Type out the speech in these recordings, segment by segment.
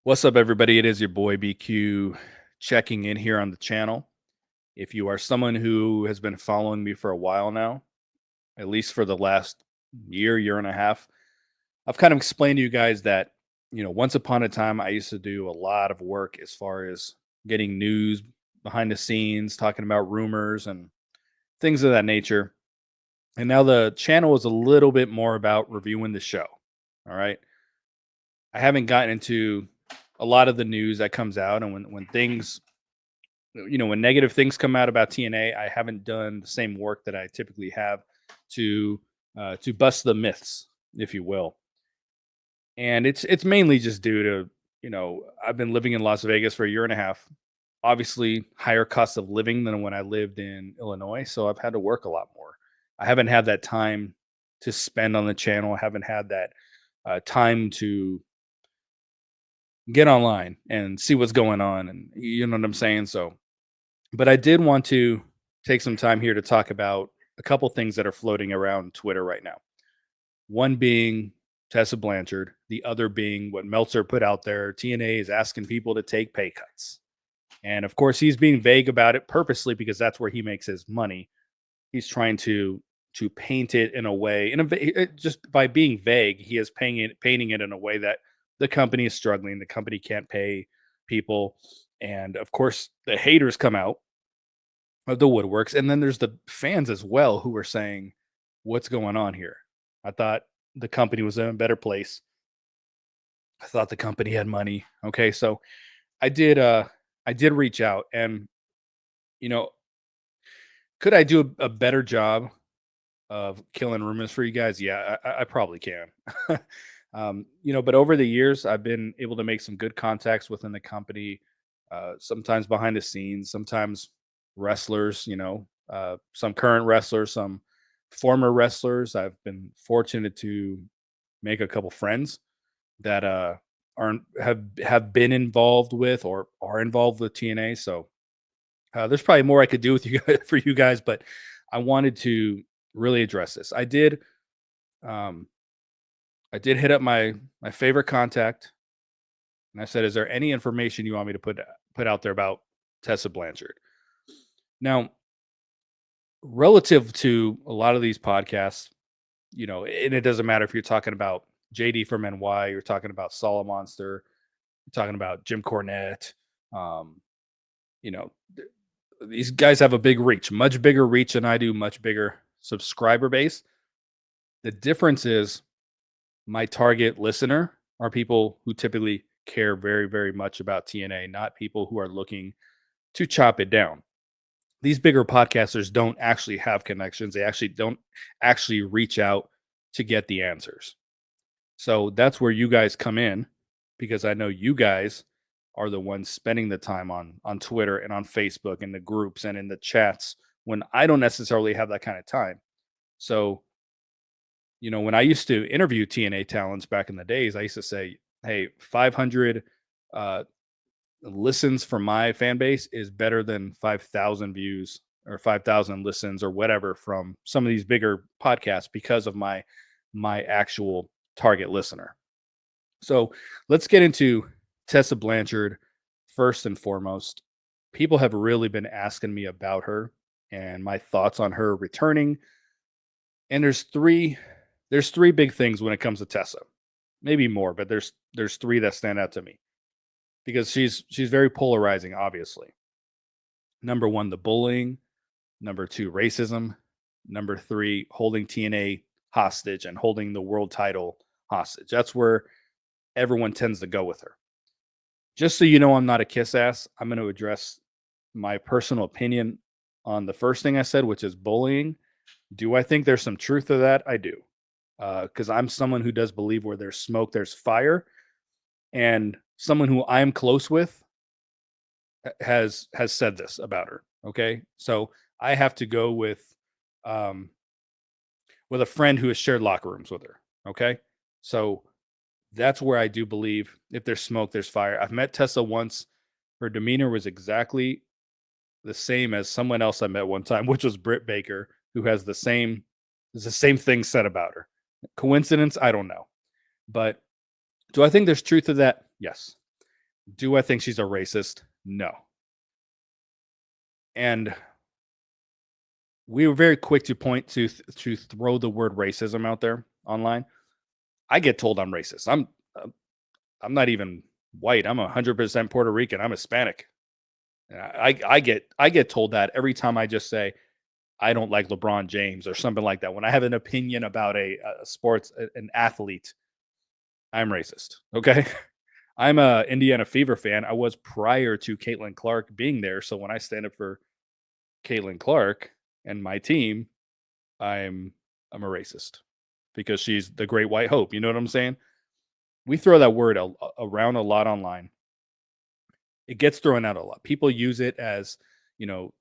What's up, everybody? It is your boy BQ checking in here on the channel. If you are someone who has been following me for a while now, at least for the last year and a half, I've kind of explained to you guys that, once upon a time, I used to do a lot of work as far as getting news behind the scenes, talking about rumors and things of that nature. And now the channel is a little bit more about reviewing the show. All right. I haven't gotten into a lot of the news that comes out, and when things when negative things come out about TNA, I haven't done the same work that I typically have to bust the myths, if you will. And it's mainly just due to, I've been living in Las Vegas for a year and a half. Obviously, higher cost of living than when I lived in Illinois, so I've had to work a lot more. I haven't had that time to spend on the channel. I haven't had that time to get online and see what's going on, and you know what I'm saying. So, but I did want to take some time here to talk about a couple things that are floating around Twitter right now. One being Tessa Blanchard, the other being what Meltzer put out there. TNA is asking people to take pay cuts. And of course, he's being vague about it purposely because that's where he makes his money. He's trying to paint it in a way, just by being vague, he is painting it in a way that the company is struggling. The company can't pay people, and of course, the haters come out of the woodworks, and then there's the fans as well who are saying, "What's going on here?" I thought the company was in a better place. I thought the company had money. Okay, so I did. I did reach out, and you know, could I do a better job of killing rumors for you guys? Yeah, I probably can. But over the years, I've been able to make some good contacts within the company. Sometimes behind the scenes, sometimes wrestlers. Some current wrestlers, some former wrestlers. I've been fortunate to make a couple friends that aren't have been involved with or are involved with TNA. So there's probably more I could do with you guys for you guys, but I wanted to really address this. Um, I did hit up my favorite contact, and I said, "Is there any information you want me to put out there about Tessa Blanchard?" Now, relative to a lot of these podcasts, and it doesn't matter if you're talking about JD from NY, you're talking about Solo Monster, you're talking about Jim Cornette. Um, you know, these guys have a big reach, much bigger reach than I do, much bigger subscriber base. The difference is my target listener are people who typically care very, very much about TNA, not people who are looking to chop it down. These bigger podcasters don't actually have connections. They actually don't actually reach out to get the answers. So that's where you guys come in, because I know you guys are the ones spending the time on Twitter and on Facebook and the groups and in the chats when I don't necessarily have that kind of time. So, when I used to interview TNA talents back in the days, I used to say, "Hey, 500 uh, listens from my fan base is better than 5,000 views or 5,000 listens or whatever from some of these bigger podcasts because of my actual target listener." So let's get into Tessa Blanchard first and foremost. People have really been asking me about her and my thoughts on her returning. And there's three big things when it comes to Tessa. Maybe more, but there's three that stand out to me because she's very polarizing, obviously. Number one, the bullying. Number two, racism. Number three, holding TNA hostage and holding the world title hostage. That's where everyone tends to go with her. Just so you know, I'm not a kiss ass. I'm going to address my personal opinion on the first thing I said, which is bullying. Do I think there's some truth to that? I do. Because I'm someone who does believe where there's smoke, there's fire. And someone who I'm close with has said this about her. Okay. So I have to go um with a friend who has shared locker rooms with her. Okay. So that's where I do believe if there's smoke, there's fire. I've met Tessa once. Her demeanor was exactly the same as someone else I met one time, which was Britt Baker, who has the same thing said about her. Coincidence? I don't know. But do I think there's truth to that? Yes. Do I think she's a racist? No. And we were very quick to point to throw the word racism out there online. I get told I'm racist. Uh, I'm not even white. I'm 100% Puerto Rican. I'm Hispanic. And I get told that every time I just say I don't like LeBron James or something like that. When I have an opinion about a sports an athlete, I'm racist. Okay. I'm a Indiana Fever fan. I was prior to Caitlin Clark being there. So when I stand up for Caitlin Clark and my team, I'm I'm a racist because she's the great white hope. You know what I'm saying? We throw that word around a lot online. It gets thrown out a lot. People use it as, you know,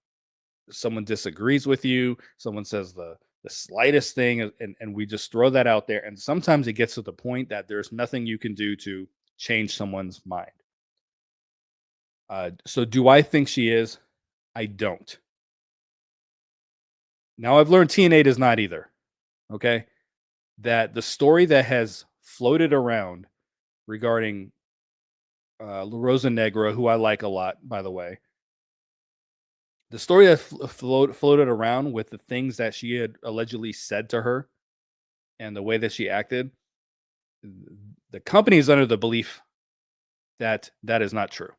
someone disagrees with you, someone says the slightest thing, and we just throw that out there. And sometimes it gets to the point that there's nothing you can do to change someone's mind. So do I think she is? I don't. Now I've learned TNA does not either. Okay. That the story that has floated around regarding La Rosa Negra, who I like a lot, by the way, the story that floated around with the things that she had allegedly said to her and the way that she acted, the company is under the belief that that is not true.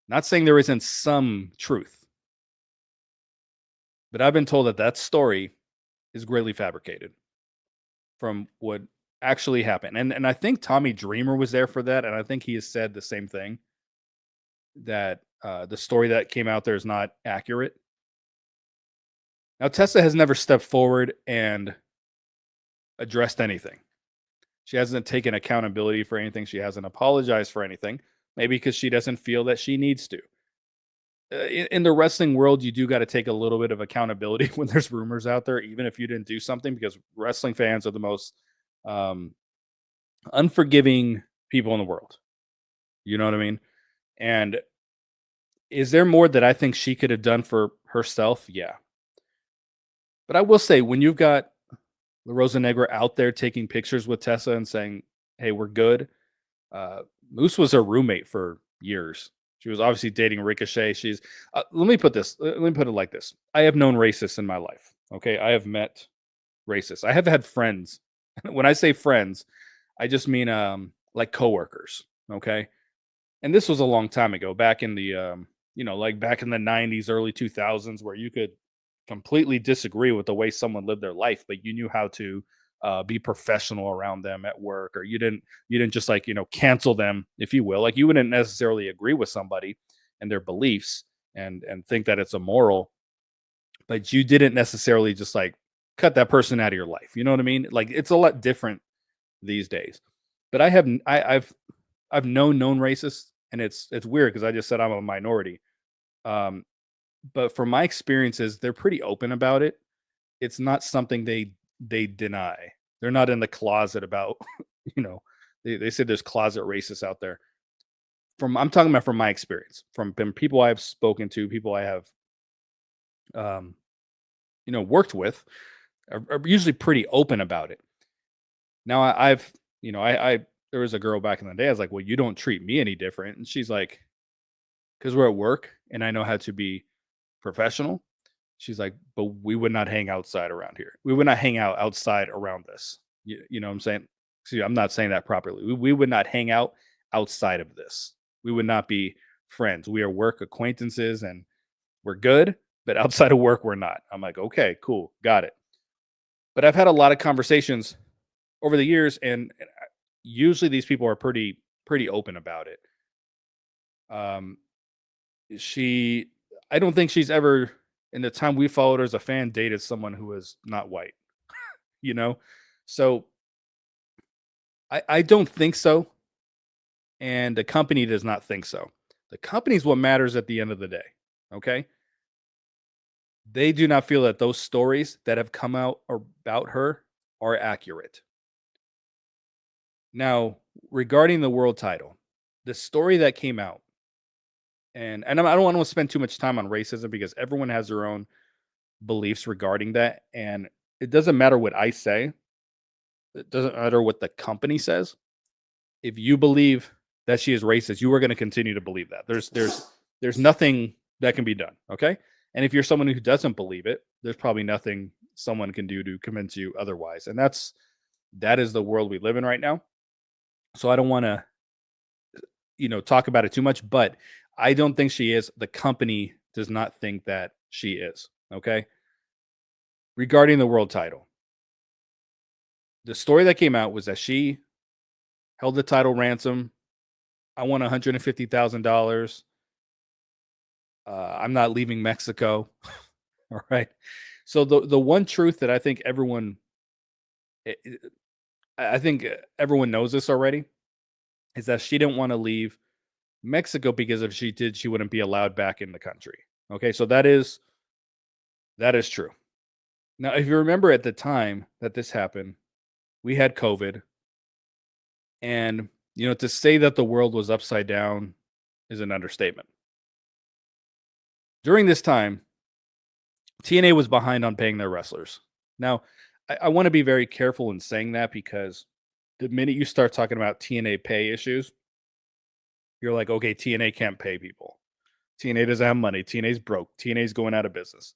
Not saying there isn't some truth, but I've been told that that story is greatly fabricated from what actually happened. And I think Tommy Dreamer was there for that, and I think he has said the same thing, that the story that came out there is not accurate. Now Tessa has never stepped forward and addressed anything. She hasn't taken accountability for anything. She hasn't apologized for anything. Maybe because she doesn't feel that she needs to. In the wrestling world, you do got to take a little bit of accountability when there's rumors out there, even if you didn't do something, because wrestling fans are the most um, unforgiving people in the world. You know what I mean? And is there more that I think she could have done for herself? Yeah. But I will say, when you've got La Rosa Negra out there taking pictures with Tessa and saying, "Hey, we're good." Moose was her roommate for years. She was obviously dating Ricochet. She's let me put this. Let me put it like this. I have known racists in my life. Okay, I have met racists. I have had friends. When I say friends, I just mean like coworkers. Okay, and this was a long time ago, back in the like back in the '90s, early 2000s, where you could completely disagree with the way someone lived their life, but you knew how to be professional around them at work, or you didn't just like cancel them, if you will. Like you wouldn't necessarily agree with somebody and their beliefs and think that it's immoral, but you didn't necessarily just like cut that person out of your life. You know what I mean? Like it's a lot different these days. But I have I've known racists, and it's weird because I just said I'm a minority. Um, but from my experiences, they're pretty open about it. It's not something they deny. They're not in the closet about, you know, they say there's closet racists out there. I'm talking about from my experience, from people I've spoken to, people I have um, worked with are usually pretty open about it. Now I've, I there was a girl back in the day. I was like, well, you don't treat me any different, and she's like, because we're at work and I know how to be professional. She's like, but we would not hang outside around here. We would not hang out outside around this. You know what I'm saying? See, I'm not saying that properly. We would not hang out outside of this. We would not be friends. We are work acquaintances and we're good, but outside of work, we're not. I'm like, okay, cool, got it. But I've had a lot of conversations over the years, and usually these people are pretty open about it. Um, she, I don't think she's ever, in the time we followed her as a fan, dated someone who was not white. You know, so I don't think so, and the company does not think so. The company is what matters at the end of the day. Okay, they do not feel that those stories that have come out about her are accurate. Now, regarding the world title, the story that came out, and I don't want to spend too much time on racism because everyone has their own beliefs regarding that, and it doesn't matter what I say. It doesn't matter what the company says. If you believe that she is racist, you are going to continue to believe that. There's nothing that can be done. Okay. And if you're someone who doesn't believe it, there's probably nothing someone can do to convince you otherwise. And that is the world we live in right now. So I don't want to, talk about it too much, but I don't think she is. The company does not think that she is. Okay. Regarding the world title, the story that came out was that she held the title ransom. I want $150,000. I'm not leaving Mexico. All right. So the one truth that I think eh, eh, I think everyone knows this already is that she didn't want to leave Mexico because if she did, she wouldn't be allowed back in the country. Okay, so that is true. Now, if you remember at the time that this happened, we had COVID, and to say that the world was upside down is an understatement. During this time, TNA was behind on paying their wrestlers. Now, I want to be very careful in saying that because the minute you start talking about TNA pay issues, you're like, okay, TNA can't pay people. TNA doesn't have money. TNA's broke. TNA's going out of business.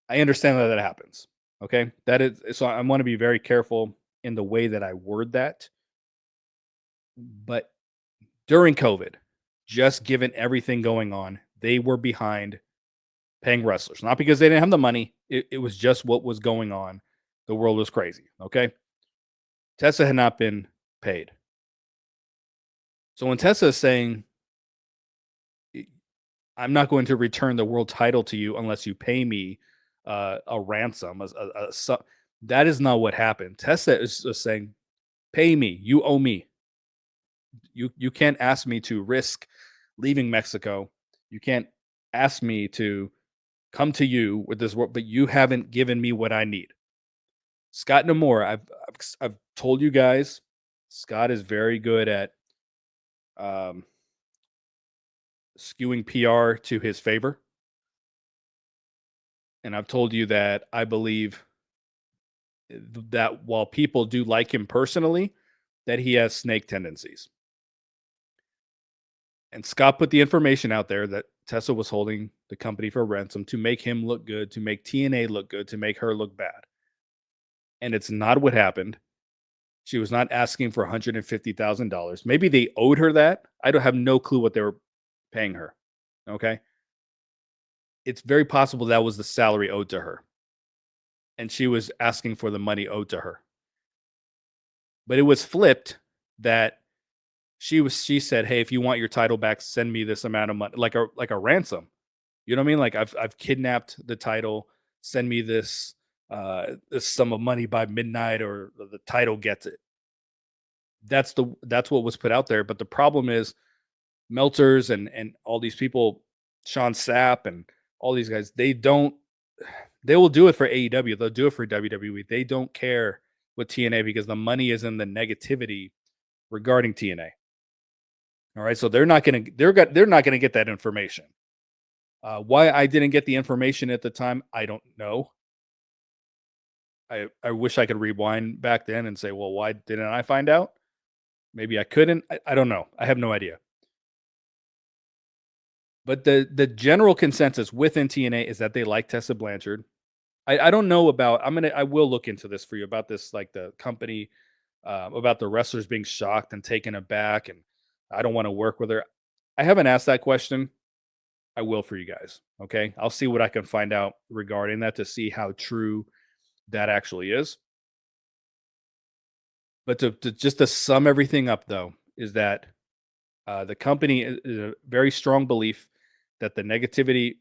I understand that happens. Okay. That is so I want to be very careful in the way that I word that. But during COVID, just given everything going on, they were behind paying wrestlers. Not because they didn't have the money. It was just what was going on. The world was crazy. Okay. Tessa had not been paid. So when Tessa is saying, I'm not going to return the world title to you unless you pay me a ransom. That is not what happened. Tessa is just saying, pay me. You owe me. You can't ask me to risk leaving Mexico. You can't ask me to come to you with this work, but you haven't given me what I need. Scott Namora, I've told you guys, Scott is very good at um, skewing PR to his favor. And I've told you that I believe that while people do like him personally, that he has snake tendencies. And Scott put the information out there that Tessa was holding the company for ransom to make him look good, to make TNA look good, to make her look bad. And it's not what happened. She was not asking for $150,000. Maybe they owed her that. I don't have no clue what they were paying her. Okay. It's very possible that was the salary owed to her. And she was asking for the money owed to her. But it was flipped that she said, "Hey, if you want your title back, send me this amount of money, like a ransom." You know what I mean? Like I've kidnapped the title. Send me this sum of money by midnight, or the title gets it. That's what was put out there. But the problem is Melters and all these people, Sean Sapp and all these guys, they will do it for AEW. They'll do it for WWE. They don't care with TNA because the money is in the negativity regarding TNA. All right, so they're not gonna get that information. Why I didn't get the information at the time, I don't know. I wish I could rewind back then and say, well, why didn't I find out? Maybe I couldn't. I don't know. I have no idea. But the general consensus within TNA is that they like Tessa Blanchard. I don't know about. I will look into this for you about this, like the company, about the wrestlers being shocked and taken aback, and I don't want to work with her. I haven't asked that question. I will for you guys. Okay, I'll see what I can find out regarding that to see how true that actually is. But to just to sum everything up, though, is that the company is a very strong belief that the negativity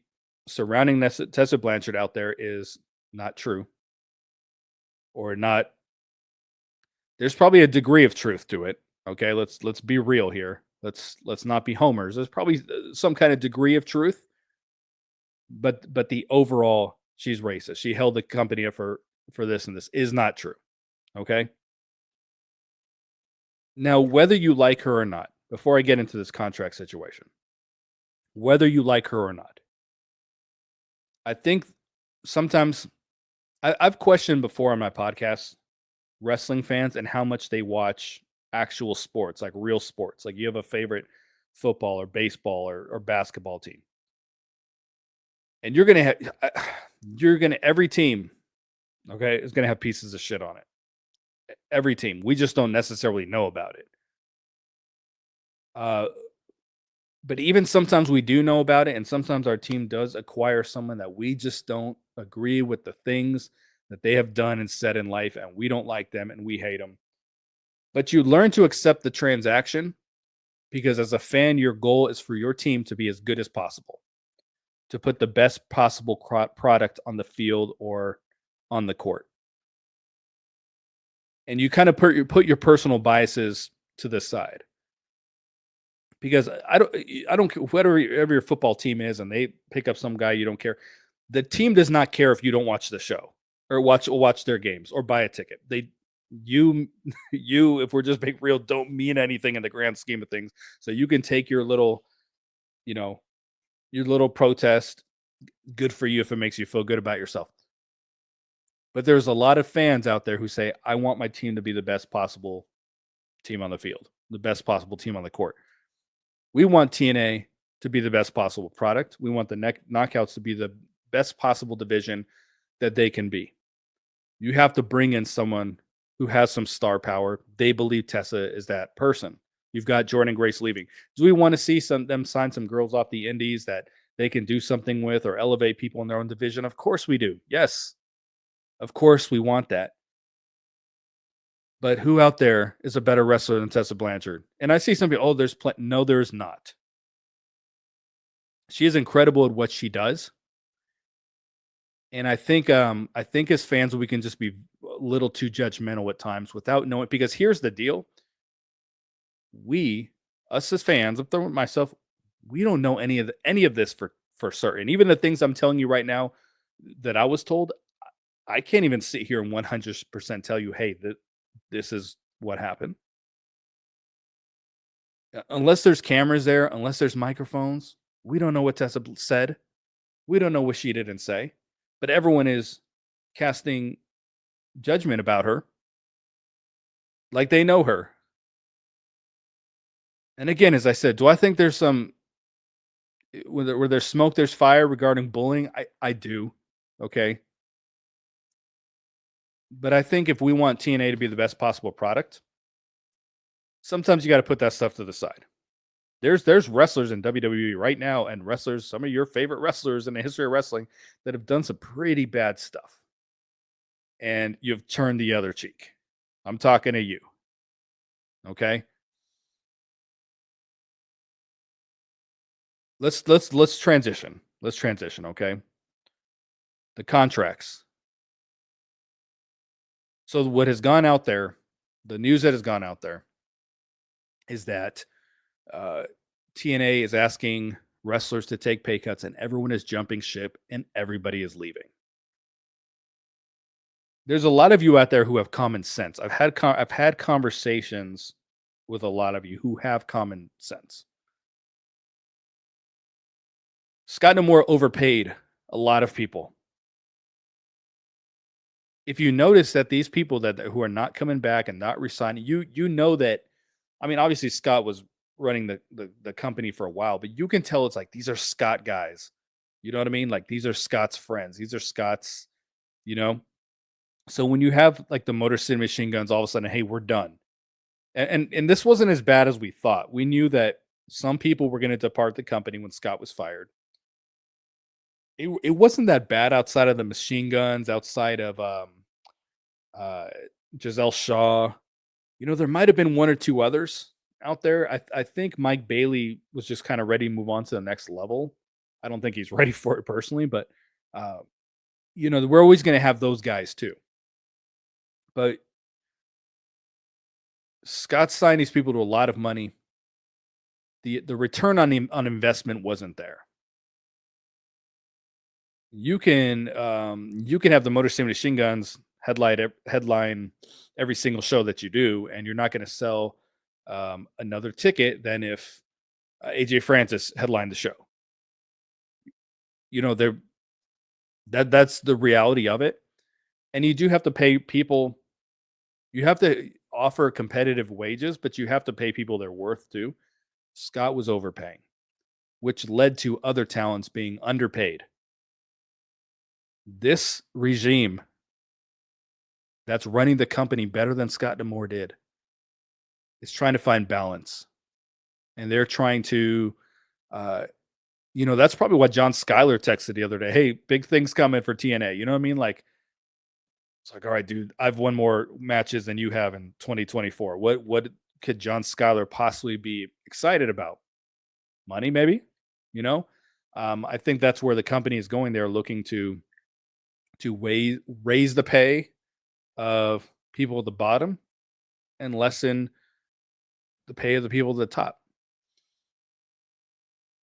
surrounding Tessa Blanchard out there is not true, or not. There's probably a degree of truth to it. Okay, let's be real here. Let's not be homers. There's probably some kind of degree of truth, but the overall, she's racist. She held the company up for this, and this is not true. Okay. Now, whether you like her or not, before I get into this contract situation, whether you like her or not, I think sometimes I've questioned before on my podcast wrestling fans and how much they watch actual sports, like real sports. Like you have a favorite football or baseball or basketball team, and you're gonna have you're gonna every team, okay, is gonna have pieces of shit on it. Every team. We just don't necessarily know about it. Uh, but even sometimes we do know about it, and sometimes our team does acquire someone that we just don't agree with the things that they have done and said in life, and we don't like them and we hate them. But you learn to accept the transaction because as a fan, your goal is for your team to be as good as possible, to put the best possible product on the field or on the court. And you kind of put your personal biases to the side because I don't whatever your football team is and they pick up some guy you don't care. The team does not care if you don't watch the show or watch their games or buy a ticket. You you if we're just being real don't mean anything in the grand scheme of things. So you can take your little, you know, your little protest. Good for you if it makes you feel good about yourself. But there's a lot of fans out there who say I want my team to be the best possible team on the field, the best possible team on the court. We want TNA to be the best possible product. We want the knockouts to be the best possible division that they can be. You have to bring in someone who has some star power. They believe Tessa is that person. You've got Jordan Grace leaving. Do we want to see them sign some girls off the indies that they can do something with or elevate people in their own division? Of course we do. Yes. Of course we want that. But who out there is a better wrestler than Tessa Blanchard? And I see some people, oh, no, there's not. She is incredible at what she does. And I think as fans we can just be a little too judgmental at times without knowing because here's the deal. We, us as fans, I'm throwing myself, we don't know any of this for certain. Even the things I'm telling you right now that I was told, I can't even sit here and 100% tell you, hey, this is what happened. Unless there's cameras there, unless there's microphones, we don't know what Tessa said. We don't know what she didn't say. But everyone is casting judgment about her like they know her. And again, as I said, do I think there's some where there's smoke, there's fire regarding bullying? I do. Okay. But I think if we want TNA to be the best possible product, sometimes you got to put that stuff to the side. There's wrestlers in WWE right now and wrestlers, some of your favorite wrestlers in the history of wrestling that have done some pretty bad stuff. And you've turned the other cheek. I'm talking to you. Okay? Let's transition. Let's transition, okay? The contracts. So what has gone out there, the news that has gone out there is that uh, TNA is asking wrestlers to take pay cuts and everyone is jumping ship and everybody is leaving. There's a lot of you out there who have common sense. I've had conversations with a lot of you who have common sense. Scott D'Amore overpaid a lot of people. If you notice that these people that who are not coming back and not resigning, you know that. I mean, obviously Scott was running the company for a while, but you can tell it's like these are Scott guys. You know what I mean? Like these are Scott's friends. These are Scott's. You know. So when you have like the Motor City Machine Guns, all of a sudden, hey, we're done. And this wasn't as bad as we thought. We knew that some people were going to depart the company when Scott was fired. It wasn't that bad outside of the Machine Guns, outside of uh, Giselle Shaw. You know, there might have been one or two others out there. I think Mike Bailey was just kind of ready to move on to the next level. I don't think he's ready for it personally, but uh, you know, we're always going to have those guys too. But Scott signed these people to a lot of money. The return on investment wasn't there. You can have the Motor City Machine Guns headline every single show that you do, and you're not going to sell another ticket than if AJ Francis headlined the show. You know, that's the reality of it, and you do have to pay people. You have to offer competitive wages, but you have to pay people their worth too. Scott was overpaying, which led to other talents being underpaid. This regime that's running the company better than Scott Demore did is trying to find balance. And they're trying to, uh, that's probably what John Schuyler texted the other day. Hey, big things coming for TNA. You know what I mean? Like, it's like, all right, dude, I've won more matches than you have in 2024. What could John Schuyler possibly be excited about? Money, maybe. You know, I think that's where the company is going. They're looking to raise the pay of people at the bottom and lessen the pay of the people at the top.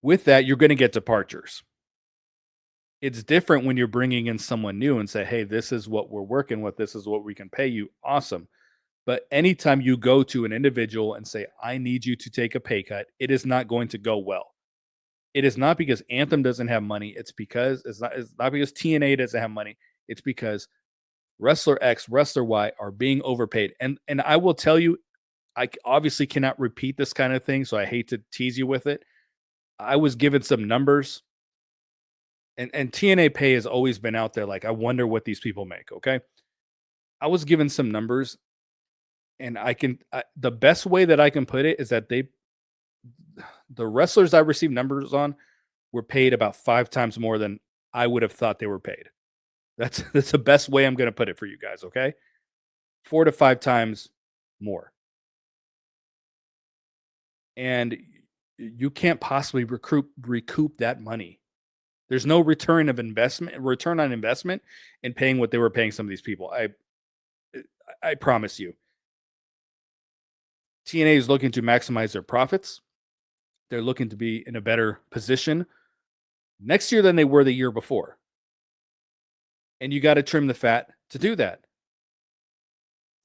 With that, you're going to get departures. It's different when you're bringing in someone new and say, "Hey, this is what we're working with. This is what we can pay you." Awesome. But anytime you go to an individual and say, "I need you to take a pay cut," it is not going to go well. It is not because Anthem doesn't have money. It's not because TNA doesn't have money. It's because wrestler X, wrestler Y are being overpaid. And I will tell you, obviously cannot repeat this kind of thing, so I hate to tease you with it. I was given some numbers, and TNA pay has always been out there. Like, I wonder what these people make. Okay, I was given some numbers, and the best way that I can put it is that the wrestlers I received numbers on were paid about 5 times more than I would have thought they were paid. That's the best way I'm going to put it for you guys. Okay, 4 to 5 times more, and you can't possibly recoup that money. There's no return on investment in paying what they were paying some of these people. I promise you. TNA is looking to maximize their profits. They're looking to be in a better position next year than they were the year before. And you got to trim the fat to do that.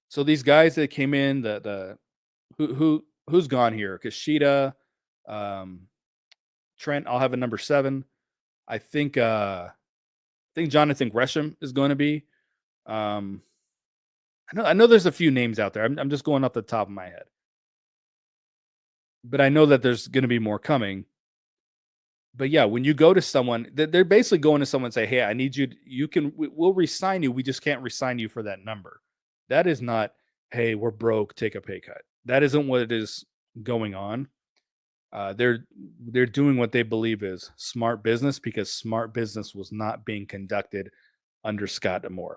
So these guys that came in, who's gone here? Kushida, um, Trent. I'll have a number 7. I think Jonathan Gresham is going to be. Um, I know there's a few names out there. I'm just going off the top of my head, but I know that there's going to be more coming. But yeah, when you go to someone, they're basically going to someone and say, "Hey, I need you. We'll resign you. We just can't resign you for that number." That is not, "Hey, we're broke. Take a pay cut." That isn't what it is going on. They're doing what they believe is smart business because smart business was not being conducted under Scott Demore.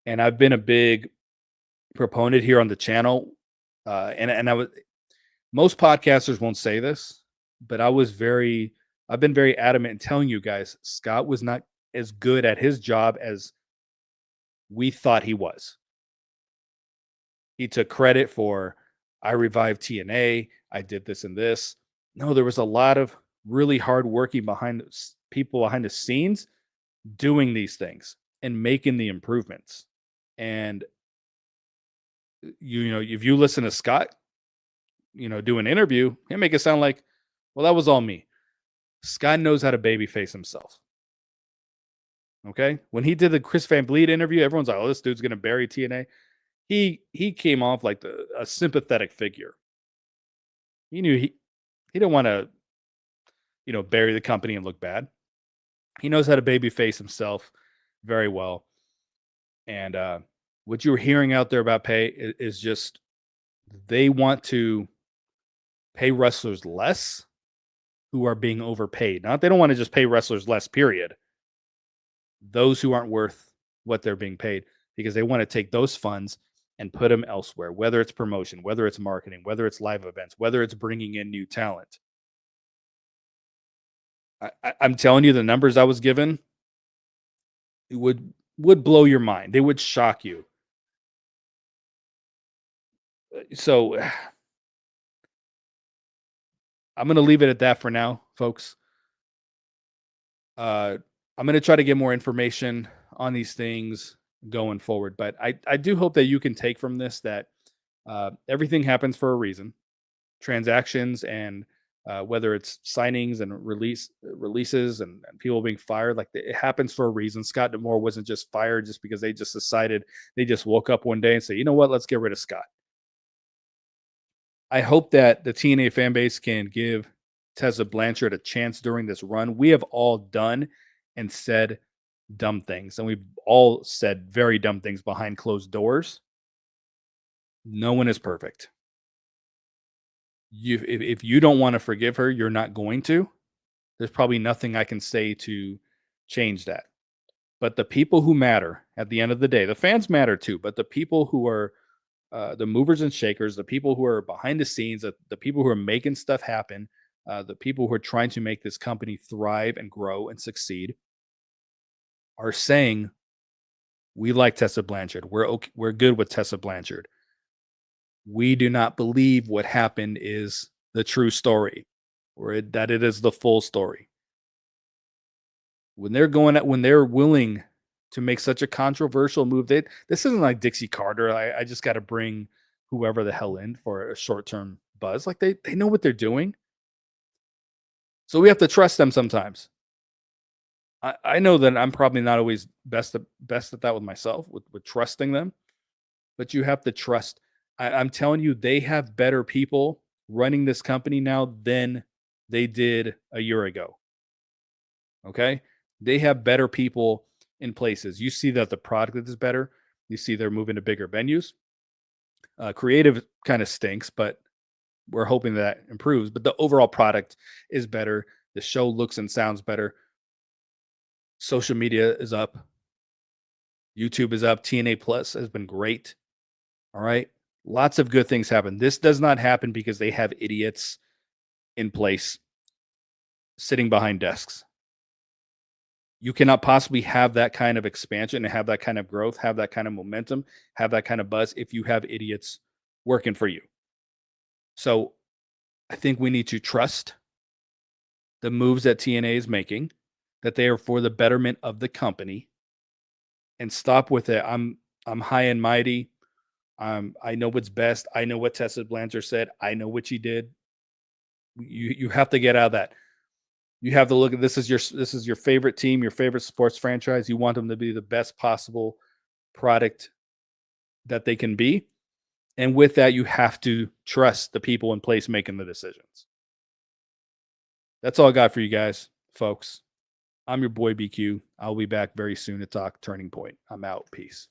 And I've been a big proponent here on the channel, and I was most podcasters won't say this, but I've been very adamant in telling you guys Scott was not as good at his job as we thought he was. He took credit for I revived TNA, I did this and this. No, there was a lot of really hard working people behind the scenes doing these things and making the improvements. And if you listen to Scott, do an interview, he'll make it sound like, well, that was all me. Scott knows how to babyface himself. Okay. When he did the Chris Van Vliet interview, everyone's like, oh, this dude's going to bury TNA. He came off like a sympathetic figure. He knew he didn't want to, bury the company and look bad. He knows how to babyface himself very well. And what you're hearing out there about pay is just they want to pay wrestlers less who are being overpaid. Not they don't want to just pay wrestlers less, period. Those who aren't worth what they're being paid because they want to take those funds and put them elsewhere, whether it's promotion, whether it's marketing, whether it's live events, whether it's bringing in new talent. I'm telling you, the numbers I was given it would blow your mind. They would shock you. So I'm going to leave it at that for now, folks. I'm going to try to get more information on these things going forward, but I do hope that you can take from this that everything happens for a reason. Transactions and whether it's signings and releases and people being fired, like it happens for a reason. Scott Demore wasn't just fired just because they just decided they just woke up one day and say, you know what, let's get rid of Scott. I hope that the TNA fan base can give Tessa Blanchard a chance during this run. We have all done and said dumb things, and we've all said very dumb things behind closed doors. No one is perfect. If you don't want to forgive her, you're not going to. There's probably nothing I can say to change that. But the people who matter at the end of the day, the fans matter too, but the people who are the movers and shakers, the people who are behind the scenes, the people who are making stuff happen, the people who are trying to make this company thrive and grow and succeed are saying, we like Tessa Blanchard. We're okay, we're good with Tessa Blanchard. We do not believe what happened is the true story, that it is the full story. When they're willing to make such a controversial move, this isn't like Dixie Carter. I just got to bring whoever the hell in for a short term buzz. Like they know what they're doing, so we have to trust them sometimes. I know that I'm probably not always best at that with myself with trusting them, but you have to trust. I'm telling you, they have better people running this company now than they did a year ago. Okay. They have better people in places. You see that the product is better. You see they're moving to bigger venues. Creative kind of stinks, but we're hoping that improves. But the overall product is better. The show looks and sounds better. Social media is up. YouTube is up. TNA Plus has been great. All right. Lots of good things happen. This does not happen because they have idiots in place sitting behind desks. You cannot possibly have that kind of expansion and have that kind of growth, have that kind of momentum, have that kind of buzz if you have idiots working for you. So I think we need to trust the moves that TNA is making, that they are for the betterment of the company, and stop with it. I'm high and mighty. I know what's best. I know what Tessa Blanchard said. I know what she did. You have to get out of that. You have to look at this is your favorite team, your favorite sports franchise. You want them to be the best possible product that they can be. And with that, you have to trust the people in place making the decisions. That's all I got for you guys, folks. I'm your boy BQ. I'll be back very soon to talk Turning Point. I'm out. Peace.